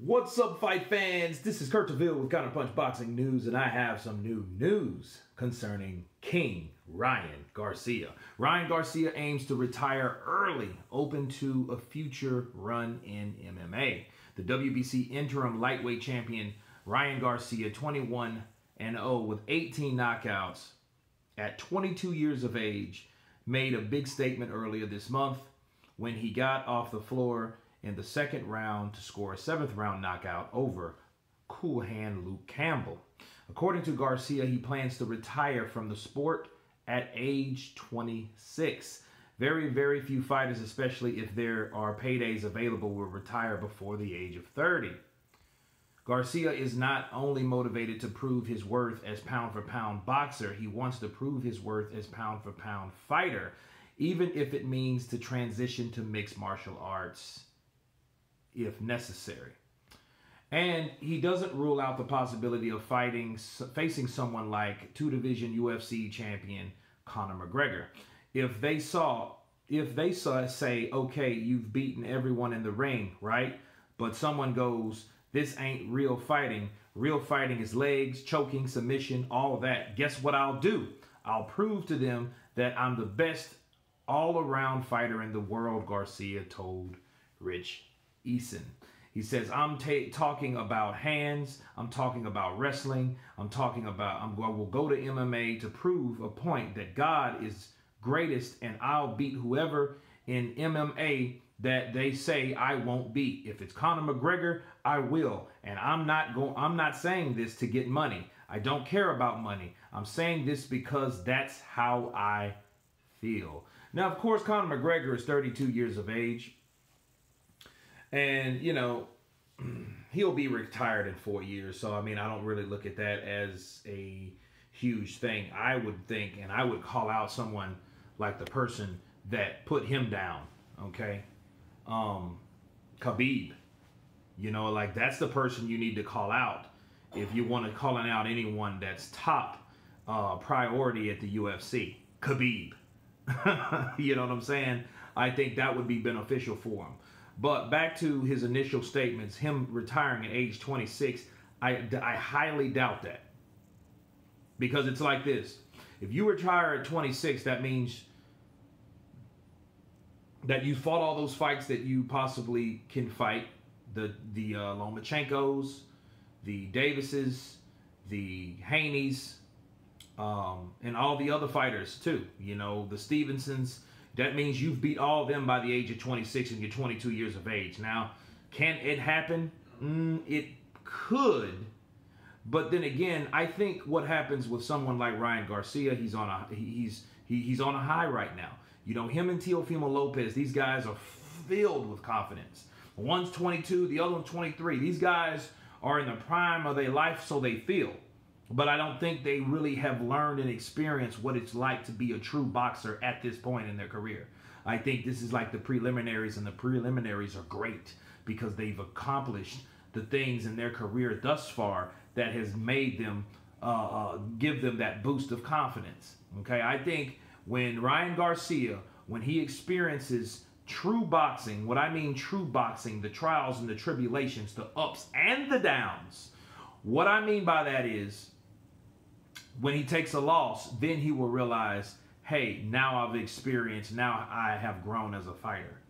What's up, fight fans? This is Kurt DeVille with Counterpunch Boxing News, and I have some new news concerning King Ryan Garcia. Ryan Garcia aims to retire early, open to a future run in MMA. The WBC interim lightweight champion Ryan Garcia, 21-0 with 18 knockouts at 22 years of age, made a big statement earlier this month when he got off the floor in the second round to score a seventh round knockout over cool hand Luke Campbell. According to Garcia, he plans to retire from the sport at age 26. Very, very few fighters, especially if there are paydays available, will retire before the age of 30. Garcia is not only motivated to prove his worth as pound-for-pound boxer, he wants to prove his worth as pound-for-pound fighter, even if it means to transition to mixed martial arts if necessary. And he doesn't rule out the possibility of facing someone like two-division UFC champion Conor McGregor. If they say, okay, you've beaten everyone in the ring, right? But someone goes, this ain't real fighting. Real fighting is legs, choking, submission, all of that. Guess what I'll do? I'll prove to them that I'm the best all-around fighter in the world, Garcia told Rich Eason. He says, I'm talking about hands, I'm talking about wrestling, I will go to MMA to prove a point that God is greatest, and I'll beat whoever in MMA that they say I won't beat. If it's Conor McGregor, I will. And I'm not saying this to get money. I don't care about money. I'm saying this because that's how I feel. Now, of course, Conor McGregor is 32 years of age. And, you know, he'll be retired in 4 years. So, I mean, I don't really look at that as a huge thing. I would think, and I would call out someone like the person that put him down, okay? Khabib. You know, like, that's the person you need to call out if you want to call out anyone that's top priority at the UFC. Khabib. You know what I'm saying? I think that would be beneficial for him. But back to his initial statements, him retiring at age 26, I highly doubt that. Because it's like this. If you retire at 26, that means that you fought all those fights that you possibly can fight. The Lomachenkos, the Davises, the Haneys, and all the other fighters too. You know, the Stevensons. That means you've beat all of them by the age of 26 and you're 22 years of age. Now, can it happen? It could. But then again, I think what happens with someone like Ryan Garcia, he's on a high right now. You know, him and Teofimo Lopez, these guys are filled with confidence. One's 22, the other one's 23. These guys are in the prime of their life, so they feel. But I don't think they really have learned and experienced what it's like to be a true boxer at this point in their career. I think this is like the preliminaries, and the preliminaries are great because they've accomplished the things in their career thus far that has made them, give them that boost of confidence. Okay, I think when Ryan Garcia, when he experiences true boxing, what I mean true boxing, the trials and the tribulations, the ups and the downs, what I mean by that is, when he takes a loss, then he will realize, hey, now I've experienced, now I have grown as a fighter.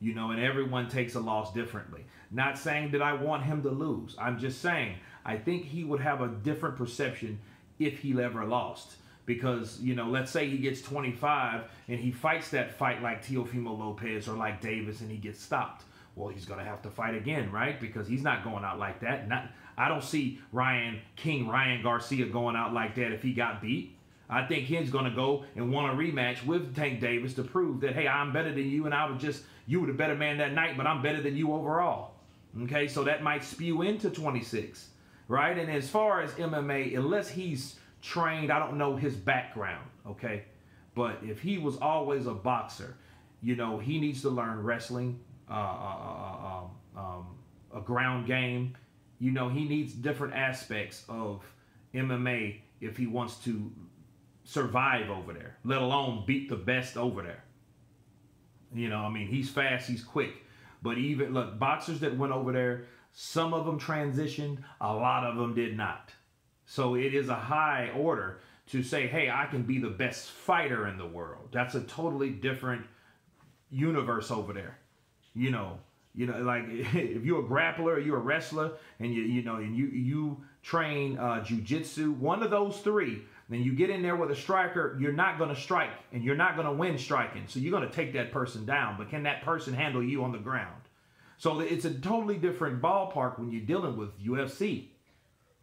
You know, and everyone takes a loss differently. Not saying that I want him to lose. I'm just saying, I think he would have a different perception if he ever lost. Because, you know, let's say he gets 25 and he fights that fight like Teofimo Lopez or like Davis and he gets stopped. Well, he's going to have to fight again, right? Because he's not going out like that. I don't see King Ryan Garcia going out like that if he got beat. I think he's going to go and want a rematch with Tank Davis to prove that, hey, I'm better than you, and you were the better man that night, but I'm better than you overall. Okay, so that might spew into 26, right? And as far as MMA, unless he's trained, I don't know his background, okay? But if he was always a boxer, you know, he needs to learn wrestling, a ground game. You know, he needs different aspects of MMA if he wants to survive over there, let alone beat the best over there. You know, I mean, he's fast, he's quick. But even, look, boxers that went over there, Some of them transitioned, a lot of them did not. So it is a high order to say, hey, I can be the best fighter in the world. That's a totally different universe over there. You know, like if you're a grappler or you're a wrestler and you train jujitsu, one of those three, then you get in there with a striker, you're not going to strike and you're not going to win striking. So you're going to take that person down, but can that person handle you on the ground? So it's a totally different ballpark when you're dealing with UFC.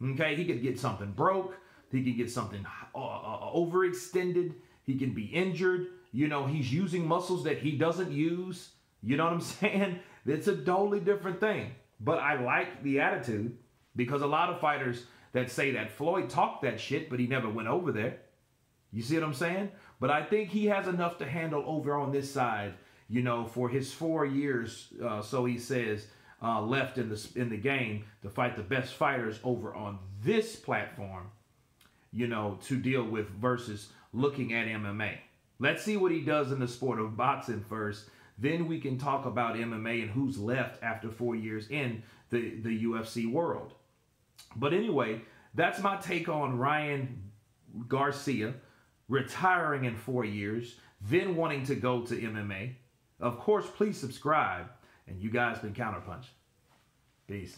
Okay, he could get something broke. He can get something overextended. He can be injured. You know, he's using muscles that he doesn't use. You know what I'm saying? It's a totally different thing. But I like the attitude because a lot of fighters that say that Floyd talked that shit, but he never went over there. You see what I'm saying? But I think he has enough to handle over on this side, you know, for his 4 years, so he says, left in the game to fight the best fighters over on this platform, you know, to deal with versus looking at MMA. Let's see what he does in the sport of boxing first. Then we can talk about MMA and who's left after 4 years in the UFC world. But anyway, that's my take on Ryan Garcia retiring in 4 years, then wanting to go to MMA. Of course, please subscribe. And you guys been Counterpunch. Peace.